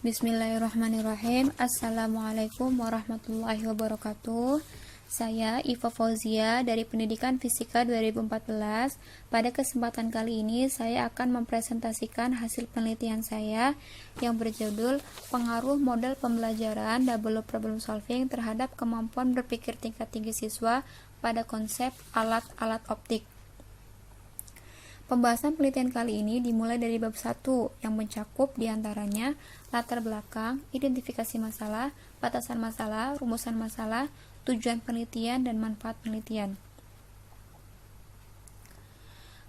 Bismillahirrahmanirrahim. Assalamualaikum warahmatullahi wabarakatuh. Saya Iva Fauzia dari Pendidikan Fisika 2014. Pada kesempatan kali ini saya akan mempresentasikan hasil penelitian saya yang berjudul Pengaruh Model Pembelajaran Double Loop Problem Solving terhadap kemampuan berpikir tingkat tinggi siswa pada konsep alat-alat optik. Pembahasan penelitian kali ini dimulai dari bab 1 yang mencakup diantaranya latar belakang, identifikasi masalah, batasan masalah, rumusan masalah, tujuan penelitian, dan manfaat penelitian.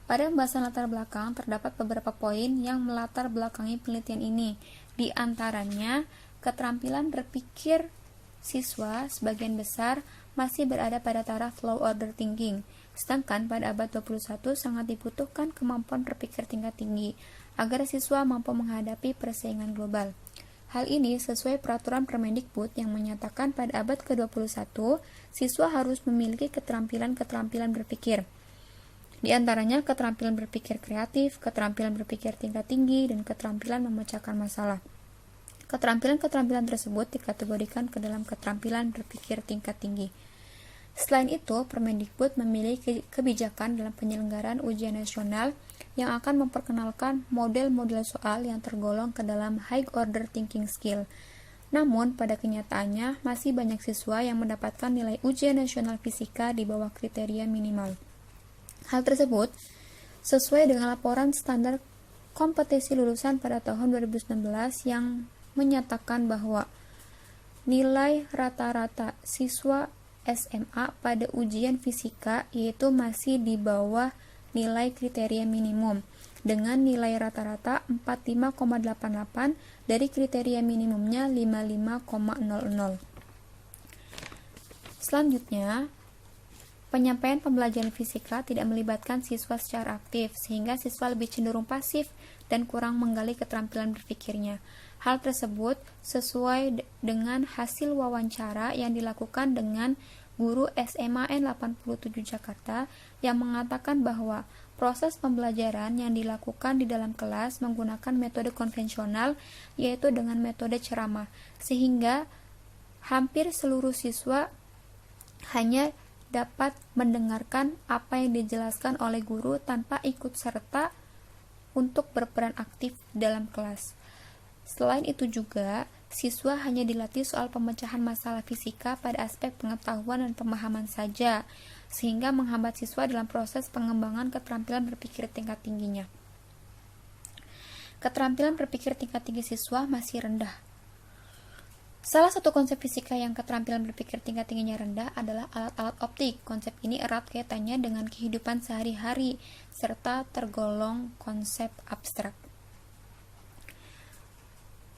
Pada pembahasan latar belakang terdapat beberapa poin yang melatar belakangi penelitian ini. Di antaranya, keterampilan berpikir siswa sebagian besar masih berada pada taraf low order thinking. Sedangkan pada abad 21 sangat dibutuhkan kemampuan berpikir tingkat tinggi agar siswa mampu menghadapi persaingan global. Hal ini sesuai peraturan Permendikbud yang menyatakan pada abad ke-21 siswa harus memiliki keterampilan-keterampilan berpikir. Di antaranya keterampilan berpikir kreatif, keterampilan berpikir tingkat tinggi, dan keterampilan memecahkan masalah. Keterampilan-keterampilan tersebut dikategorikan ke dalam keterampilan berpikir tingkat tinggi. Selain itu, Permendikbud memiliki kebijakan dalam penyelenggaraan ujian nasional yang akan memperkenalkan model-model soal yang tergolong ke dalam high order thinking skill. Namun, pada kenyataannya masih banyak siswa yang mendapatkan nilai ujian nasional fisika di bawah kriteria minimal. Hal tersebut sesuai dengan laporan standar kompetisi lulusan pada tahun 2019 yang menyatakan bahwa nilai rata-rata siswa SMA pada ujian fisika yaitu masih di bawah nilai kriteria minimum dengan nilai rata-rata 45,88 dari kriteria minimumnya 55,00. Selanjutnya, penyampaian pembelajaran fisika tidak melibatkan siswa secara aktif sehingga siswa lebih cenderung pasif dan kurang menggali keterampilan berpikirnya. Hal tersebut sesuai dengan hasil wawancara yang dilakukan dengan guru SMA N87 Jakarta yang mengatakan bahwa proses pembelajaran yang dilakukan di dalam kelas menggunakan metode konvensional yaitu dengan metode ceramah, sehingga hampir seluruh siswa hanya dapat mendengarkan apa yang dijelaskan oleh guru tanpa ikut serta untuk berperan aktif dalam kelas. Selain itu juga, siswa hanya dilatih soal pemecahan masalah fisika pada aspek pengetahuan dan pemahaman saja, sehingga menghambat siswa dalam proses pengembangan keterampilan berpikir tingkat tingginya. Keterampilan berpikir tingkat tinggi siswa masih rendah. Salah satu konsep fisika yang keterampilan berpikir tingkat tingginya rendah adalah alat-alat optik. Konsep ini erat kaitannya dengan kehidupan sehari-hari, serta tergolong konsep abstrak.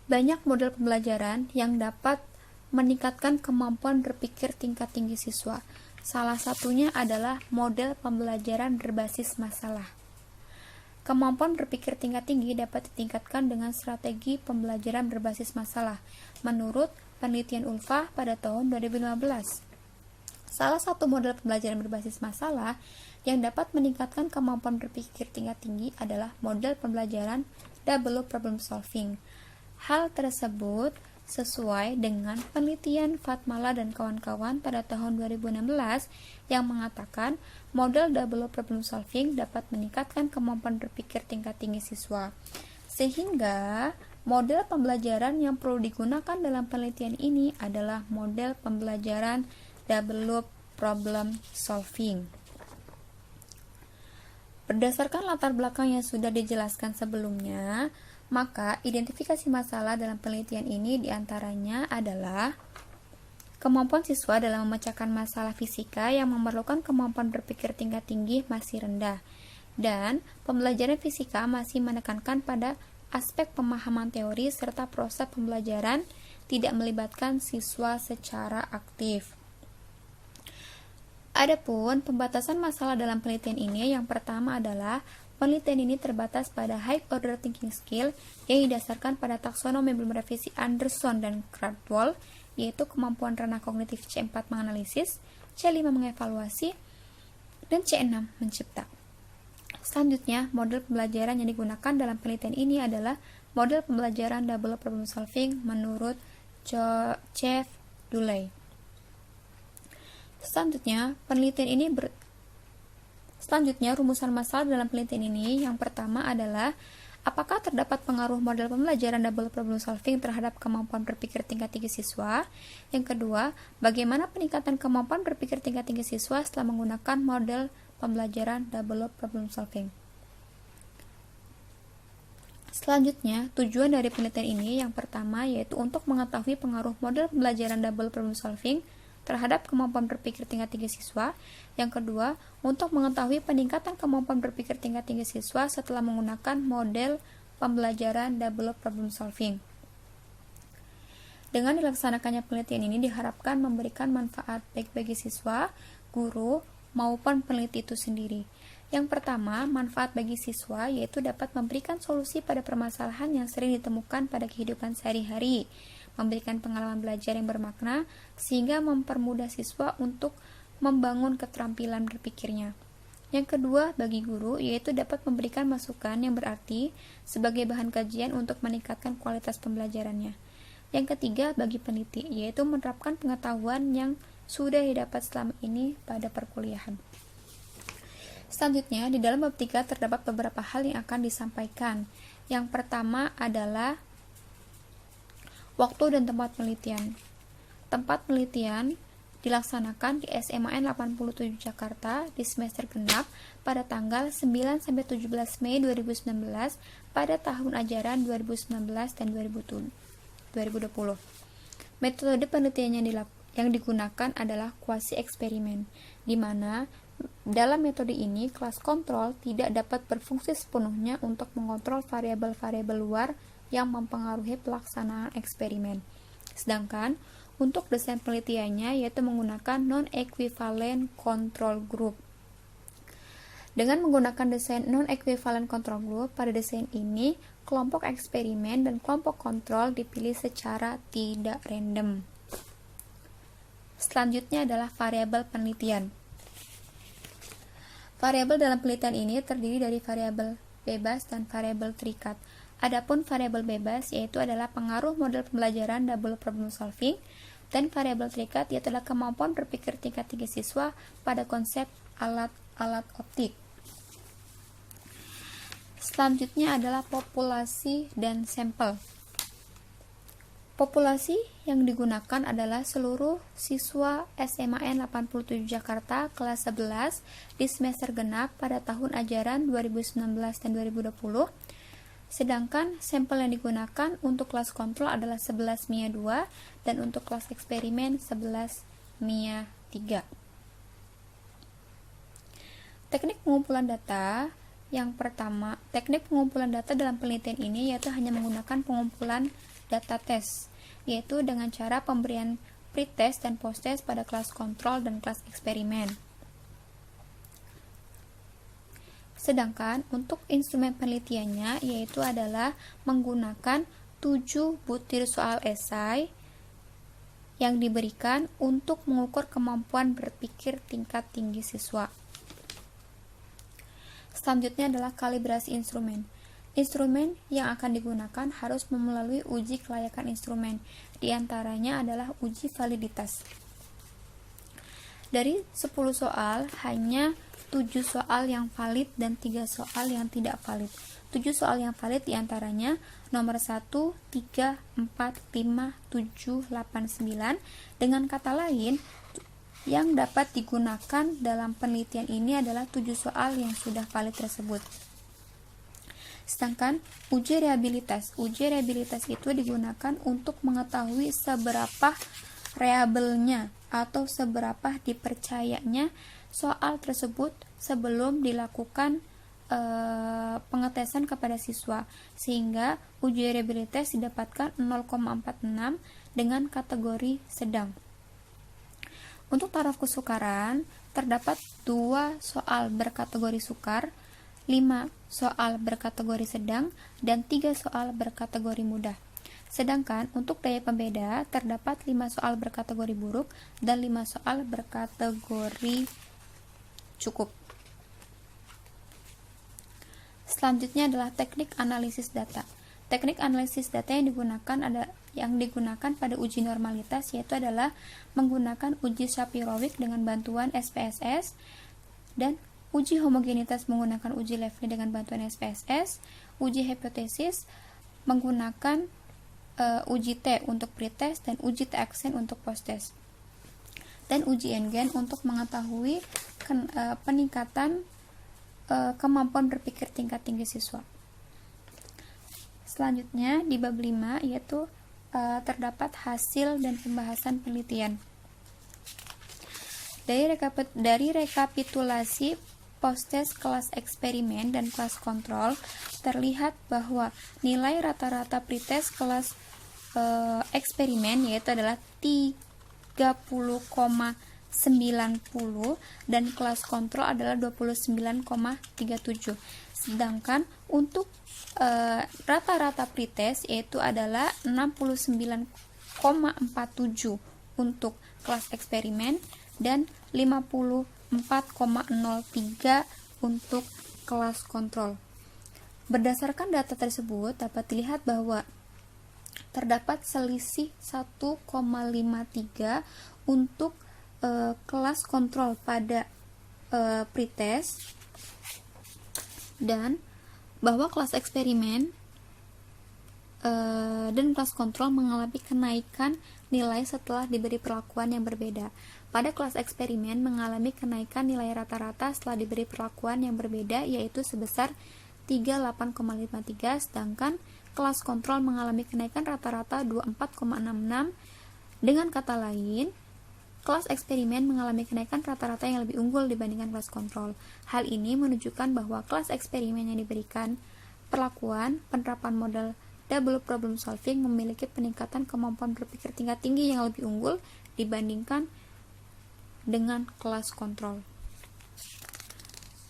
Banyak model pembelajaran yang dapat meningkatkan kemampuan berpikir tingkat tinggi siswa. Salah satunya adalah model pembelajaran berbasis masalah. Kemampuan berpikir tingkat tinggi dapat ditingkatkan dengan strategi pembelajaran berbasis masalah, menurut penelitian Ulfah pada tahun 2015. Salah satu model pembelajaran berbasis masalah yang dapat meningkatkan kemampuan berpikir tingkat tinggi adalah model pembelajaran double loop problem solving. Hal tersebut sesuai dengan penelitian Fatmala dan kawan-kawan pada tahun 2016 yang mengatakan model double loop problem solving dapat meningkatkan kemampuan berpikir tingkat tinggi siswa. Sehingga model pembelajaran yang perlu digunakan dalam penelitian ini adalah model pembelajaran double loop problem solving. Berdasarkan latar belakang yang sudah dijelaskan sebelumnya, maka identifikasi masalah dalam penelitian ini diantaranya adalah kemampuan siswa dalam memecahkan masalah fisika yang memerlukan kemampuan berpikir tingkat tinggi masih rendah, dan pembelajaran fisika masih menekankan pada aspek pemahaman teori serta proses pembelajaran tidak melibatkan siswa secara aktif. Adapun pembatasan masalah dalam penelitian ini, yang pertama adalah penelitian ini terbatas pada high order thinking skill yang didasarkan pada taksonomi belum revisi Anderson dan Krathwohl, yaitu kemampuan ranah kognitif C4 menganalisis, C5 mengevaluasi, dan C6 mencipta. Selanjutnya, model pembelajaran yang digunakan dalam penelitian ini adalah model pembelajaran double problem solving menurut Jeff Dooley. Selanjutnya, rumusan masalah dalam penelitian ini yang pertama adalah apakah terdapat pengaruh model pembelajaran double problem solving terhadap kemampuan berpikir tingkat tinggi siswa? Yang kedua, bagaimana peningkatan kemampuan berpikir tingkat tinggi siswa setelah menggunakan model pembelajaran double problem solving? Selanjutnya, tujuan dari penelitian ini yang pertama yaitu untuk mengetahui pengaruh model pembelajaran double problem solving terhadap kemampuan berpikir tingkat tinggi siswa. Yang kedua, untuk mengetahui peningkatan kemampuan berpikir tingkat tinggi siswa setelah menggunakan model pembelajaran double problem solving. Dengan dilaksanakannya penelitian ini diharapkan memberikan manfaat baik bagi siswa, guru, maupun peneliti itu sendiri. Yang pertama, manfaat bagi siswa yaitu dapat memberikan solusi pada permasalahan yang sering ditemukan pada kehidupan sehari-hari, memberikan pengalaman belajar yang bermakna, sehingga mempermudah siswa untuk membangun keterampilan berpikirnya. Yang kedua, bagi guru, yaitu dapat memberikan masukan yang berarti sebagai bahan kajian untuk meningkatkan kualitas pembelajarannya. Yang ketiga, bagi peneliti, yaitu menerapkan pengetahuan yang sudah didapat selama ini pada perkuliahan. Selanjutnya, di dalam bab 3 terdapat beberapa hal yang akan disampaikan. Yang pertama adalah waktu dan tempat penelitian. Tempat penelitian dilaksanakan di SMAN 87 Jakarta di semester genap pada tanggal 9-17 Mei 2019 pada tahun ajaran 2019 dan 2020. Metode penelitian yang digunakan adalah kuasi eksperimen, di mana dalam metode ini kelas kontrol tidak dapat berfungsi sepenuhnya untuk mengontrol variabel-variabel luar yang mempengaruhi pelaksanaan eksperimen. Sedangkan untuk desain penelitiannya yaitu menggunakan non-equivalent control group. Dengan menggunakan desain non-equivalent control group, pada desain ini kelompok eksperimen dan kelompok kontrol dipilih secara tidak random. Selanjutnya adalah variabel penelitian. Variabel dalam penelitian ini terdiri dari variabel bebas dan variabel terikat. Adapun variabel bebas yaitu adalah pengaruh model pembelajaran double problem solving, dan variabel terikat yaitu adalah kemampuan berpikir tingkat tinggi siswa pada konsep alat-alat optik. Selanjutnya adalah populasi dan sampel. Populasi yang digunakan adalah seluruh siswa SMAN 87 Jakarta kelas 11 di semester genap pada tahun ajaran 2019 dan 2020. Sedangkan sampel yang digunakan untuk kelas kontrol adalah 11 MIA 2 dan untuk kelas eksperimen 11 MIA 3. Teknik pengumpulan data. Yang pertama, teknik pengumpulan data dalam penelitian ini yaitu hanya menggunakan pengumpulan data tes, yaitu dengan cara pemberian pretest dan posttest pada kelas kontrol dan kelas eksperimen. Sedangkan untuk instrumen penelitiannya yaitu adalah menggunakan 7 butir soal esai yang diberikan untuk mengukur kemampuan berpikir tingkat tinggi siswa. Selanjutnya adalah kalibrasi instrumen. Instrumen yang akan digunakan harus melalui uji kelayakan instrumen. Di antaranya adalah uji validitas. Dari 10 soal, hanya 7 soal yang valid dan 3 soal yang tidak valid. 7 soal yang valid diantaranya nomor 1, 3, 4, 5, 7, 8, 9. Dengan kata lain, yang dapat digunakan dalam penelitian ini adalah 7 soal yang sudah valid tersebut. Sedangkan uji rehabilitas. Uji rehabilitas itu digunakan untuk mengetahui seberapa reliabelnya atau seberapa dipercayanya soal tersebut sebelum dilakukan pengetesan kepada siswa, sehingga uji rehabilitas didapatkan 0,46 dengan kategori sedang. Untuk taraf kesukaran, terdapat 2 soal berkategori sukar, 5 soal berkategori sedang, dan 3 soal berkategori mudah. Sedangkan untuk daya pembeda, terdapat 5 soal berkategori buruk dan 5 soal berkategori cukup. Selanjutnya adalah teknik analisis data. Teknik analisis data yang digunakan pada uji normalitas yaitu adalah menggunakan uji Shapiro-Wilk dengan bantuan SPSS dan uji homogenitas menggunakan uji Levene dengan bantuan SPSS, uji hipotesis menggunakan uji T untuk pretest dan uji T-aksen untuk posttest, dan uji N-gen untuk mengetahui peningkatan kemampuan berpikir tingkat tinggi siswa. Selanjutnya di bab 5 yaitu terdapat hasil dan pembahasan penelitian. Dari rekapitulasi posttest kelas eksperimen dan kelas kontrol terlihat bahwa nilai rata-rata pretest kelas eksperimen yaitu adalah 30,90 dan kelas kontrol adalah 29,37. Sedangkan untuk rata-rata pretest yaitu adalah 69,47 untuk kelas eksperimen dan 54,03 untuk kelas kontrol. Berdasarkan data tersebut dapat dilihat bahwa terdapat selisih 1,53 untuk kelas kontrol pada pretest dan bahwa kelas eksperimen dan kelas kontrol mengalami kenaikan nilai setelah diberi perlakuan yang berbeda. Pada kelas eksperimen mengalami kenaikan nilai rata-rata setelah diberi perlakuan yang berbeda yaitu sebesar 38,53, sedangkan kelas kontrol mengalami kenaikan rata-rata 24,66. Dengan kata lain, kelas eksperimen mengalami kenaikan rata-rata yang lebih unggul dibandingkan kelas kontrol. Hal ini menunjukkan bahwa kelas eksperimen yang diberikan perlakuan penerapan model double problem solving memiliki peningkatan kemampuan berpikir tingkat tinggi yang lebih unggul dibandingkan dengan kelas kontrol.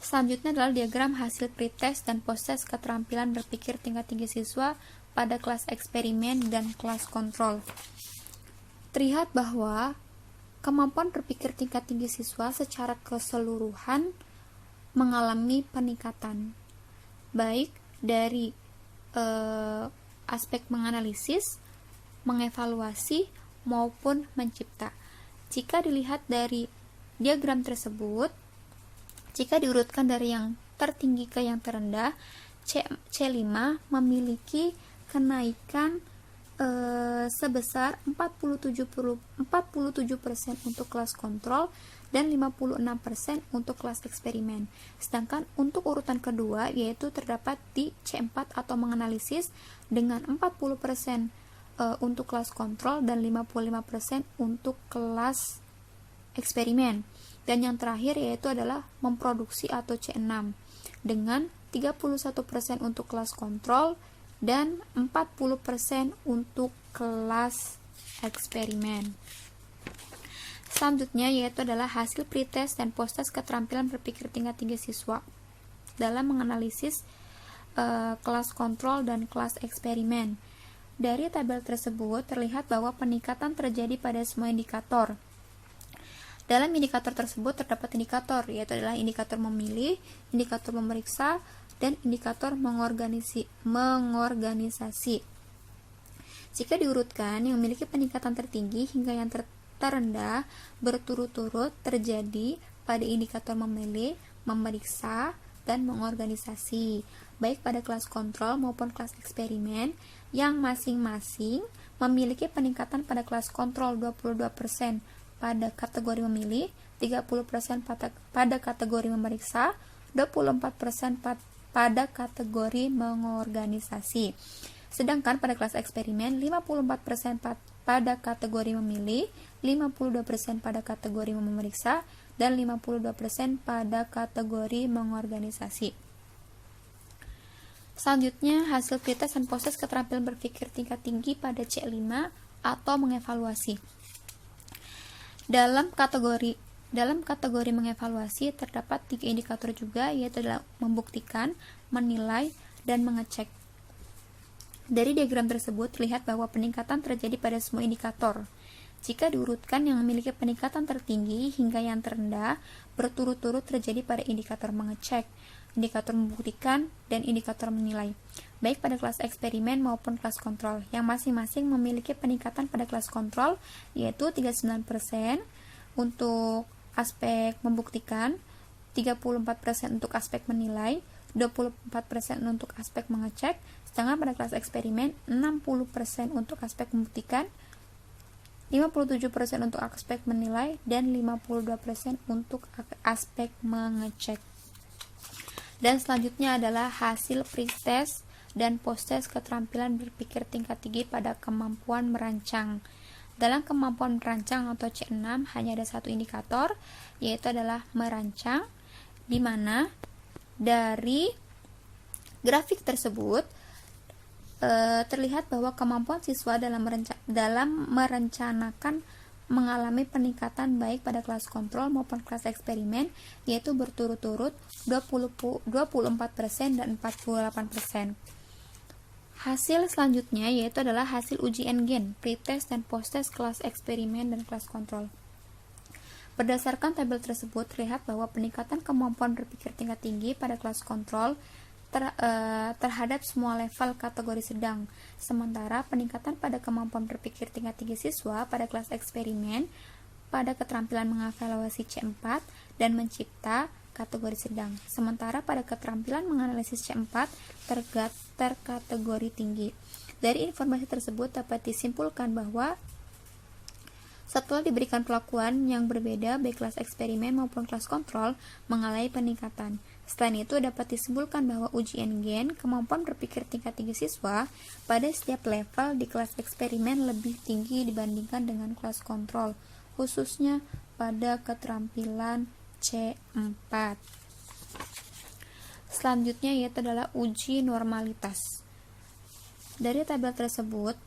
Selanjutnya adalah diagram hasil pretest dan posttest keterampilan berpikir tingkat tinggi siswa pada kelas eksperimen dan kelas kontrol. Terlihat bahwa kemampuan berpikir tingkat tinggi siswa secara keseluruhan mengalami peningkatan, baik dari aspek menganalisis, mengevaluasi, maupun mencipta. Jika dilihat dari diagram tersebut, jika diurutkan dari yang tertinggi ke yang terendah, C5 memiliki kenaikan sebesar 47% untuk kelas kontrol dan 56% untuk kelas eksperimen. Sedangkan untuk urutan kedua yaitu terdapat di C4 atau menganalisis dengan 40% untuk kelas kontrol dan 55% untuk kelas eksperimen. Dan yang terakhir yaitu adalah memproduksi atau C6 dengan 31% untuk kelas kontrol dan 40% untuk kelas eksperimen. Selanjutnya yaitu adalah hasil pretest dan posttest keterampilan berpikir tingkat tinggi siswa dalam menganalisis kelas kontrol dan kelas eksperimen. Dari tabel tersebut terlihat bahwa peningkatan terjadi pada semua indikator. Dalam indikator tersebut terdapat indikator yaitu adalah indikator memilih, indikator memeriksa, dan indikator mengorganisasi. Jika diurutkan, yang memiliki peningkatan tertinggi hingga yang terendah berturut-turut terjadi pada indikator memilih, memeriksa, dan mengorganisasi, baik pada kelas kontrol maupun kelas eksperimen, yang masing-masing memiliki peningkatan pada kelas kontrol 22% pada kategori memilih, 30% pada kategori memeriksa, 24% pada kategori mengorganisasi. Sedangkan pada kelas eksperimen 54% pada kategori memilih, 52% pada kategori memeriksa, dan 52% pada kategori mengorganisasi. Selanjutnya, hasil pretest dan posttest keterampilan berpikir tingkat tinggi pada C5 atau mengevaluasi. Dalam kategori mengevaluasi terdapat 3 indikator juga, yaitu adalah membuktikan, menilai, dan mengecek. Dari diagram tersebut terlihat bahwa peningkatan terjadi pada semua indikator. Jika diurutkan, yang memiliki peningkatan tertinggi hingga yang terendah berturut-turut terjadi pada indikator mengecek. indikator membuktikan, dan indikator menilai, baik pada kelas eksperimen maupun kelas kontrol, yang masing-masing memiliki peningkatan pada kelas kontrol, yaitu 39% untuk aspek membuktikan, 34% untuk aspek menilai, 24% untuk aspek mengecek, sedangkan pada kelas eksperimen 60% untuk aspek membuktikan, 57% untuk aspek menilai, dan 52% untuk aspek mengecek. Dan selanjutnya adalah hasil pre-test dan post-test keterampilan berpikir tingkat tinggi pada kemampuan merancang. Dalam kemampuan merancang atau C6 hanya ada satu indikator, yaitu adalah merancang, di mana dari grafik tersebut terlihat bahwa kemampuan siswa dalam merencanakan mengalami peningkatan baik pada kelas kontrol maupun kelas eksperimen, yaitu berturut-turut 24% dan 48%. Hasil selanjutnya yaitu adalah hasil uji NGEN, pretest dan posttest kelas eksperimen dan kelas kontrol. Berdasarkan tabel tersebut, terlihat bahwa peningkatan kemampuan berpikir tingkat tinggi pada kelas kontrol terhadap semua level kategori sedang, sementara peningkatan pada kemampuan berpikir tingkat tinggi siswa pada kelas eksperimen pada keterampilan mengevaluasi C4 dan mencipta kategori sedang, sementara pada keterampilan menganalisis C4 terkategori tinggi. Dari informasi tersebut dapat disimpulkan bahwa setelah diberikan perlakuan yang berbeda baik kelas eksperimen maupun kelas kontrol mengalami peningkatan. Selain itu dapat disimpulkan bahwa uji NGEN kemampuan berpikir tingkat tinggi siswa pada setiap level di kelas eksperimen lebih tinggi dibandingkan dengan kelas kontrol, khususnya pada keterampilan C4. Selanjutnya yaitu adalah uji normalitas. Dari tabel tersebut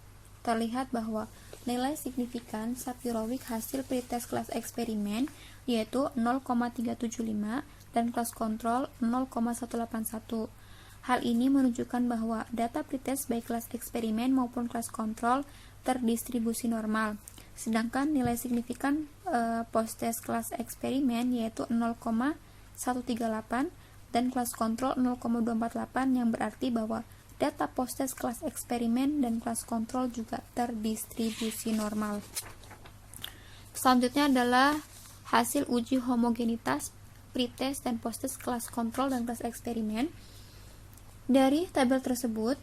terlihat bahwa nilai signifikan Sapirowicz hasil pretest kelas eksperimen yaitu 0,375 dan kelas kontrol 0,181. Hal ini menunjukkan bahwa data pretest baik kelas eksperimen maupun kelas kontrol terdistribusi normal. Sedangkan nilai signifikan post-test kelas eksperimen yaitu 0,138 dan kelas kontrol 0,248, yang berarti bahwa data post-test kelas eksperimen dan kelas kontrol juga terdistribusi normal. Selanjutnya adalah hasil uji homogenitas pretest dan post-test kelas kontrol dan kelas eksperimen. Dari tabel tersebut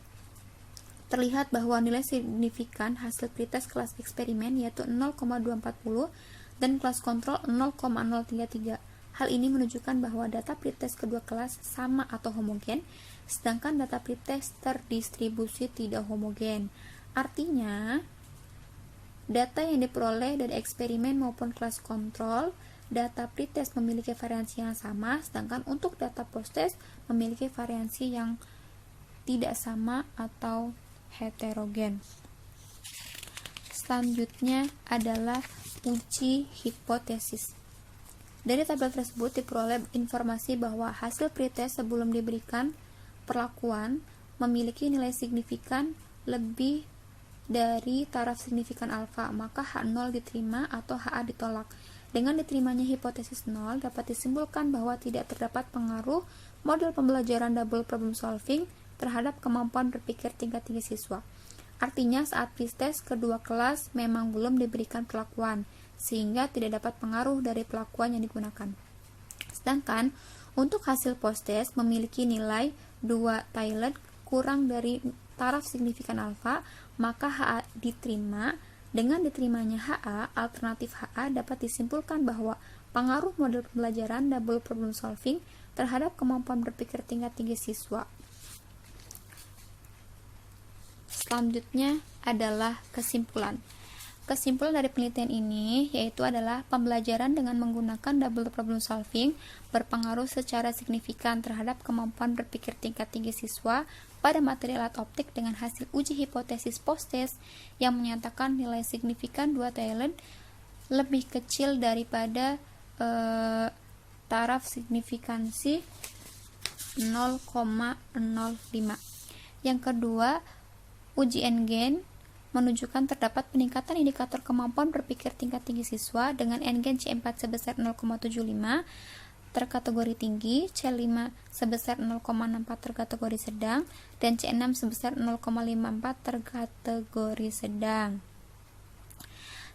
terlihat bahwa nilai signifikan hasil pretest kelas eksperimen yaitu 0,240 dan kelas kontrol 0,033. Hal ini menunjukkan bahwa data pretest kedua kelas sama atau homogen, sedangkan data pretest terdistribusi tidak homogen. Artinya, data yang diperoleh dari eksperimen maupun kelas kontrol, data pretest memiliki variansi yang sama, sedangkan untuk data posttest memiliki variansi yang tidak sama atau heterogen. Selanjutnya adalah uji hipotesis. Dari tabel tersebut diperoleh informasi bahwa hasil pretest sebelum diberikan perlakuan memiliki nilai signifikan lebih dari taraf signifikan alfa, maka H0 diterima atau HA ditolak. Dengan diterimanya hipotesis 0, dapat disimpulkan bahwa tidak terdapat pengaruh model pembelajaran double problem solving terhadap kemampuan berpikir tingkat tinggi siswa. Artinya saat pretest kedua kelas memang belum diberikan perlakuan, sehingga tidak dapat pengaruh dari perlakuan yang digunakan. Sedangkan untuk hasil post-test memiliki nilai 2 tilde kurang dari taraf signifikan alfa, maka HA diterima. Dengan diterimanya HA, alternatif HA dapat disimpulkan bahwa pengaruh model pembelajaran double problem solving terhadap kemampuan berpikir tingkat tinggi siswa. Selanjutnya adalah kesimpulan. Kesimpulan dari penelitian ini yaitu adalah pembelajaran dengan menggunakan double problem solving berpengaruh secara signifikan terhadap kemampuan berpikir tingkat tinggi siswa pada materi alat optik dengan hasil uji hipotesis post-test yang menyatakan nilai signifikan 2 tilde lebih kecil daripada taraf signifikansi 0,05. Yang kedua, uji NGEN menunjukkan terdapat peningkatan indikator kemampuan berpikir tingkat tinggi siswa dengan NGEN C4 sebesar 0,75 terkategori tinggi, C5 sebesar 0,64 terkategori sedang, dan C6 sebesar 0,54 terkategori sedang.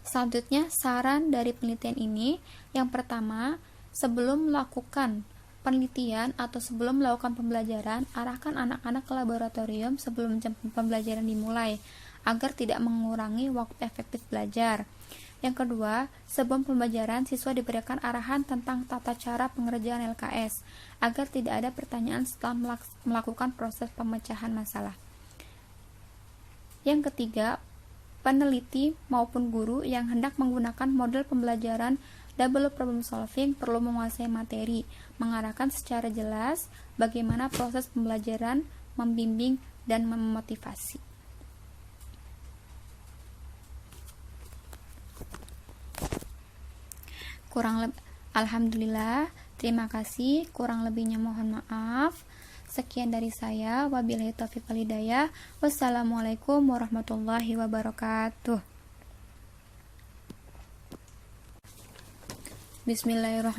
Selanjutnya, saran dari penelitian ini, yang pertama, sebelum melakukan penelitian atau sebelum melakukan pembelajaran, arahkan anak-anak ke laboratorium sebelum jam pembelajaran dimulai, agar tidak mengurangi waktu efektif belajar. Yang kedua, sebelum pembelajaran, siswa diberikan arahan tentang tata cara pengerjaan LKS, agar tidak ada pertanyaan setelah melakukan proses pemecahan masalah. Yang ketiga, peneliti maupun guru yang hendak menggunakan model pembelajaran double problem solving perlu menguasai materi, mengarahkan secara jelas bagaimana proses pembelajaran, membimbing, dan memotivasi. Alhamdulillah, terima kasih. Kurang lebihnya mohon maaf. Sekian dari saya. Wabillahi taufiq wal hidayah. Wassalamualaikum warahmatullahi wabarakatuh. Bismillahirrahmanirrahim.